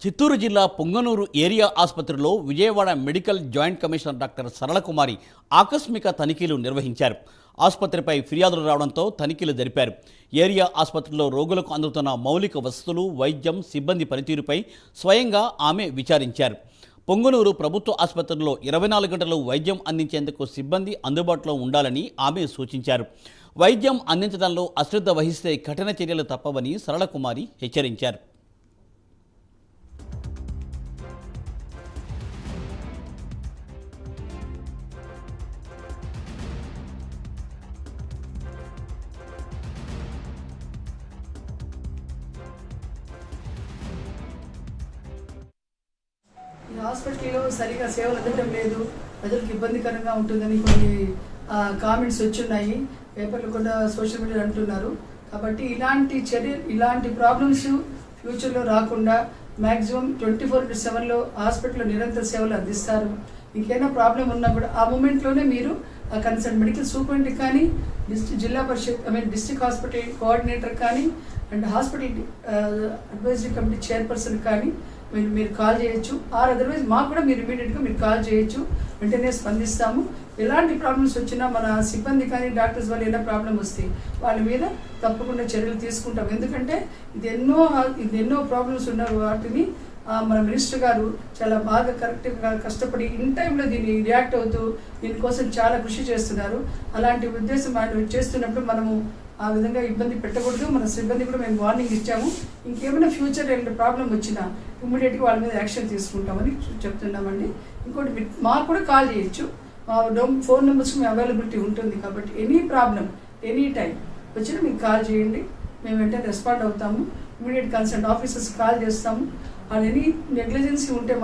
చిత్తూరు జిల్లా పొంగనూరు ఏరియా ఆసుపత్రిలో Vijayawada medical joint commissioner doctor Saralakumari ఆకస్మిక తనిఖీలు నిర్వహించారు. ఆసుపత్రిపై ఫిర్యాదులు రావడంతో తనిఖీలు జరిపారు. ఏరియా ఆసుపత్రిలో రోగులకు అందుతున్న మౌలిక వసతులు, వైద్యం, సిబ్బంది పనితీరుపై స్వయంగా ఆమె విచారించారు. పొంగనూరు ప్రభుత్వ ఆసుపత్రిలో 24 గంటలు వైద్యం అందించేందుకు సిబ్బంది అందుబాటులో ఉండాలని ఆమె సూచించారు. వైద్యం అందించడంలో అశ్రద్ధ వహిస్తే కఠిన చర్యలు తప్పవని సరళకుమారి హెచ్చరించారు. ఈ హాస్పిటల్లో సరిగా సేవలు అందడం లేదు, ప్రజలకు ఇబ్బందికరంగా ఉంటుందని కొన్ని కామెంట్స్ వచ్చున్నాయి. పేపర్లు కూడా సోషల్ మీడియా అంటున్నారు. కాబట్టి ఇలాంటి ప్రాబ్లమ్స్ ఫ్యూచర్లో రాకుండా మ్యాక్సిమం 24/7 హాస్పిటల్లో నిరంతర సేవలు అందిస్తారు. ఇంకేమైనా ప్రాబ్లం ఉన్నా కూడా ఆ మూమెంట్లోనే మీరు ఆ కన్సర్న్ మెడికల్ సూపరింటెండెంట్ కానీ, జిల్లా పరిషత్ డిస్ట్రిక్ట్ హాస్పిటల్ కోఆర్డినేటర్ కానీ and hospital advisory committee chairperson కానీ మీరు కాల్ చేయొచ్చు. ఆర్ అదర్వైజ్ మాకు కూడా మీరు ఇమీడియట్గా మీరు కాల్ చేయొచ్చు, వెంటనే స్పందిస్తాము. ఎలాంటి ప్రాబ్లమ్స్ వచ్చినా మన సిబ్బంది కానీ డాక్టర్స్ వల్ల ఏదైనా ప్రాబ్లం వస్తే వాళ్ళ మీద తప్పకుండా చర్యలు తీసుకుంటాం. ఎందుకంటే ఇది ఎన్నో ప్రాబ్లమ్స్ ఉన్న వాటిని మన మినిస్టర్ గారు చాలా బాగా కరెక్ట్గా కష్టపడి ఇన్ టైంలో దీన్ని రియాక్ట్ అవుతూ దీనికోసం చాలా కృషి చేస్తున్నారు. అలాంటి ఉద్దేశం ఆయన చేస్తున్నప్పుడు మనము ఆ విధంగా ఇబ్బంది పెట్టకూడదు. మన సిబ్బంది కూడా మేము వార్నింగ్ ఇచ్చాము. ఇంకేమైనా ఫ్యూచర్ ఏమైనా ప్రాబ్లం వచ్చినా ఇమ్మీడియట్గా వాళ్ళ మీద యాక్షన్ తీసుకుంటామని చెప్తున్నామండి. ఇంకోటి మాకు కూడా కాల్ చేయొచ్చు. మా ఫోన్ నెంబర్స్ మీ అవైలబిలిటీ ఉంటుంది. కాబట్టి ఎనీ ప్రాబ్లం ఎనీ టైం వచ్చినా మీకు కాల్ చేయండి, మేము వెంటనే రెస్పాండ్ అవుతాము. ఇమీడియట్ కన్సర్న్ ఆఫీసర్స్ కాల్ చేస్తాము. అది ఎనీ నెగ్లిజెన్సీ ఉంటే